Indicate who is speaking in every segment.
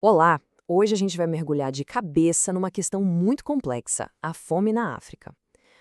Speaker 1: Olá! Hoje a gente vai mergulhar de cabeça numa questão muito complexa, a fome na África.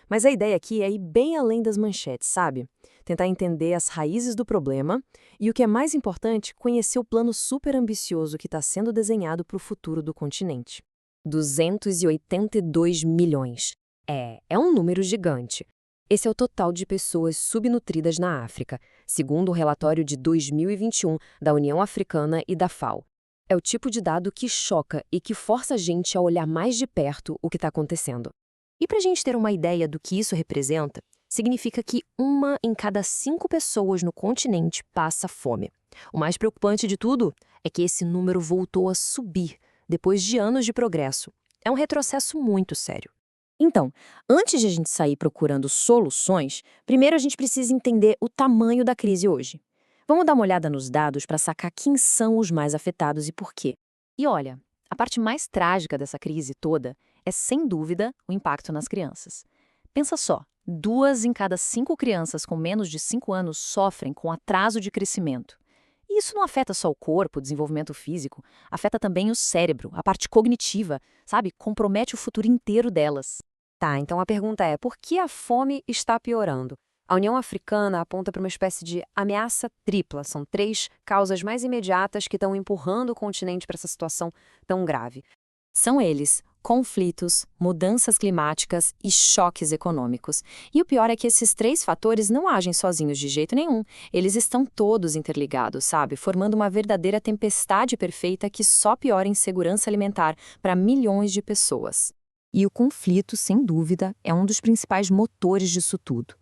Speaker 1: Mas a ideia aqui é ir bem além das manchetes, sabe? Tentar entender as raízes do problema e, o que é mais importante, conhecer o plano super ambicioso que está sendo desenhado para o futuro do continente. 282 milhões. É um número gigante. Esse é o total de pessoas subnutridas na África, segundo o relatório de 2021 da União Africana e da FAO. É o tipo de dado que choca e que força a gente a olhar mais de perto o que está acontecendo. E para a gente ter uma ideia do que isso representa, significa que 1 em cada 5 pessoas no continente passa fome. O mais preocupante de tudo é que esse número voltou a subir depois de anos de progresso. É um retrocesso muito sério. Então, antes de a gente sair procurando soluções, primeiro a gente precisa entender o tamanho da crise hoje. Vamos dar uma olhada nos dados para sacar quem são os mais afetados e por quê. E olha, a parte mais trágica dessa crise toda é, sem dúvida, o impacto nas crianças. Pensa só, 2 em cada 5 crianças com menos de 5 anos sofrem com atraso de crescimento. E isso não afeta só o corpo, o desenvolvimento físico, afeta também o cérebro, a parte cognitiva, sabe? Compromete o futuro inteiro delas. Tá, então a pergunta é, por que a fome está piorando? A União Africana aponta para uma espécie de ameaça tripla. São 3 causas mais imediatas que estão empurrando o continente para essa situação tão grave. São eles: conflitos, mudanças climáticas e choques econômicos. E o pior é que esses 3 fatores não agem sozinhos de jeito nenhum. Eles estão todos interligados, sabe? Formando uma verdadeira tempestade perfeita que só piora a insegurança alimentar para milhões de pessoas. E o conflito, sem dúvida, é um dos principais motores disso tudo.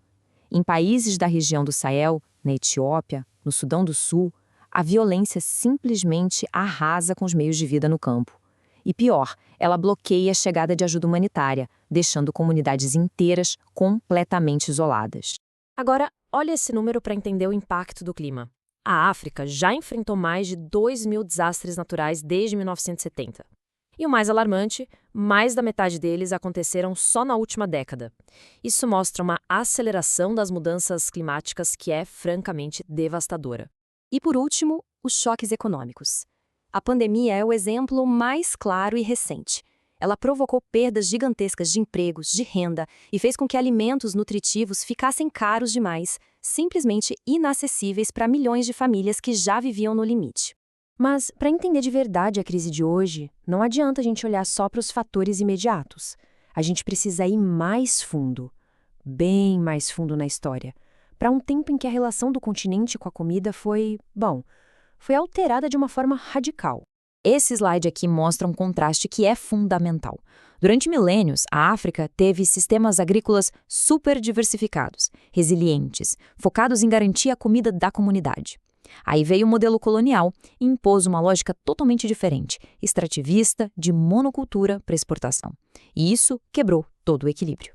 Speaker 1: Em países da região do Sahel, na Etiópia, no Sudão do Sul, a violência simplesmente arrasa com os meios de vida no campo. E pior, ela bloqueia a chegada de ajuda humanitária, deixando comunidades inteiras completamente isoladas. Agora, olha esse número para entender o impacto do clima. A África já enfrentou mais de 2.000 desastres naturais desde 1970. E o mais alarmante, mais da metade deles aconteceram só na última década. Isso mostra uma aceleração das mudanças climáticas que é francamente devastadora. E por último, os choques econômicos. A pandemia é o exemplo mais claro e recente. Ela provocou perdas gigantescas de empregos, de renda e fez com que alimentos nutritivos ficassem caros demais, simplesmente inacessíveis para milhões de famílias que já viviam no limite. Mas, para entender de verdade a crise de hoje, não adianta a gente olhar só para os fatores imediatos. A gente precisa ir mais fundo, bem mais fundo na história, para um tempo em que a relação do continente com a comida foi alterada de uma forma radical. Esse slide aqui mostra um contraste que é fundamental. Durante milênios, a África teve sistemas agrícolas super diversificados, resilientes, focados em garantir a comida da comunidade. Aí veio o modelo colonial e impôs uma lógica totalmente diferente, extrativista, de monocultura para exportação. E isso quebrou todo o equilíbrio.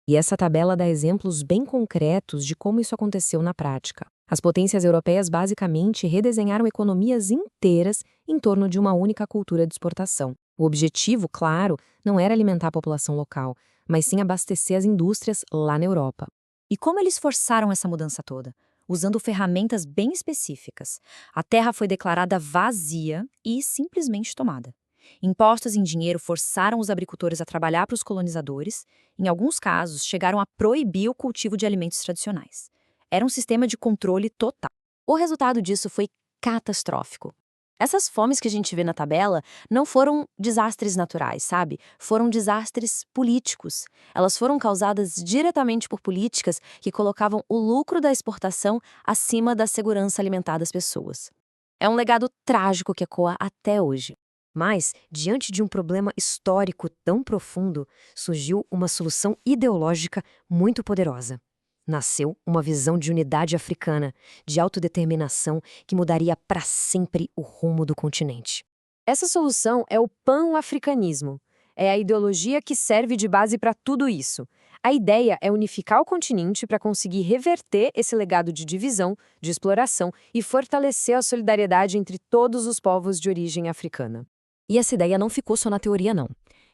Speaker 1: E essa tabela dá exemplos bem concretos de como isso aconteceu na prática. As potências europeias basicamente redesenharam economias inteiras em torno de uma única cultura de exportação. O objetivo, claro, não era alimentar a população local, mas sim abastecer as indústrias lá na Europa. E como eles forçaram essa mudança toda? Usando ferramentas bem específicas. A terra foi declarada vazia e simplesmente tomada. Impostos em dinheiro forçaram os agricultores a trabalhar para os colonizadores. Em alguns casos, chegaram a proibir o cultivo de alimentos tradicionais. Era um sistema de controle total. O resultado disso foi catastrófico. Essas fomes que a gente vê na tabela não foram desastres naturais, sabe? Foram desastres políticos. Elas foram causadas diretamente por políticas que colocavam o lucro da exportação acima da segurança alimentar das pessoas. É um legado trágico que ecoa até hoje. Mas, diante de um problema histórico tão profundo, surgiu uma solução ideológica muito poderosa. Nasceu uma visão de unidade africana, de autodeterminação que mudaria para sempre o rumo do continente. Essa solução é o pan-africanismo. É a ideologia que serve de base para tudo isso. A ideia é unificar o continente para conseguir reverter esse legado de divisão, de exploração e fortalecer a solidariedade entre todos os povos de origem africana. E essa ideia não ficou só na teoria, não.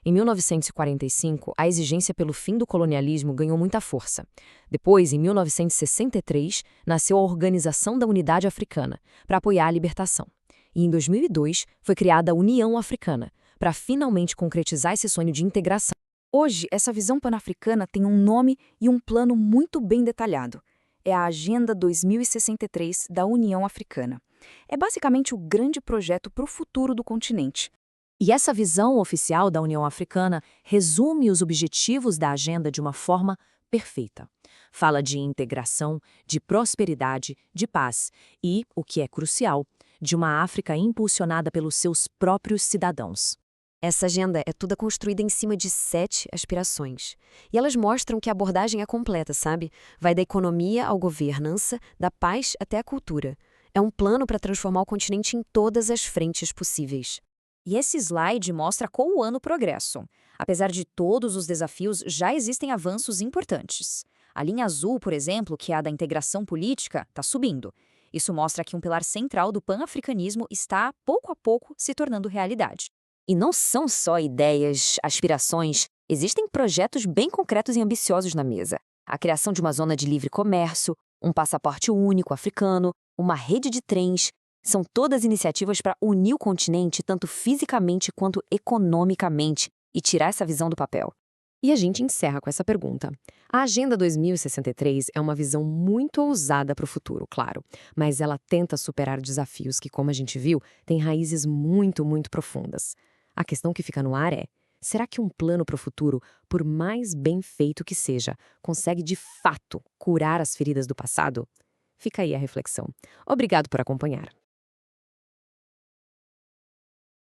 Speaker 1: Em 1945, a exigência pelo fim do colonialismo ganhou muita força. Depois, em 1963, nasceu a Organização da Unidade Africana, para apoiar a libertação. E em 2002 foi criada a União Africana, para finalmente concretizar esse sonho de integração.
Speaker 2: Hoje, essa visão pan-africana tem um nome e um plano muito bem detalhado. É a Agenda 2063 da União Africana. É basicamente o grande projeto para o futuro do continente.
Speaker 3: E essa visão oficial da União Africana resume os objetivos da agenda de uma forma perfeita. Fala de integração, de prosperidade, de paz e, o que é crucial, de uma África impulsionada pelos seus próprios cidadãos.
Speaker 1: Essa agenda é toda construída em cima de 7 aspirações. E elas mostram que a abordagem é completa, sabe? Vai da economia à governança, da paz até a cultura. É um plano para transformar o continente em todas as frentes possíveis.
Speaker 2: E esse slide mostra qual o ano progresso. Apesar de todos os desafios, já existem avanços importantes. A linha azul, por exemplo, que é a da integração política, está subindo. Isso mostra que um pilar central do pan-africanismo está, pouco a pouco, se tornando realidade.
Speaker 3: E não são só ideias, aspirações, existem projetos bem concretos e ambiciosos na mesa. A criação de uma zona de livre comércio, um passaporte único africano, uma rede de trens, são todas iniciativas para unir o continente tanto fisicamente quanto economicamente e tirar essa visão do papel.
Speaker 1: E a gente encerra com essa pergunta. A Agenda 2063 é uma visão muito ousada para o futuro, claro, mas ela tenta superar desafios que, como a gente viu, têm raízes muito, muito profundas. A questão que fica no ar é: será que um plano para o futuro, por mais bem feito que seja, consegue de fato curar as feridas do passado? Fica aí a reflexão. Obrigado por acompanhar.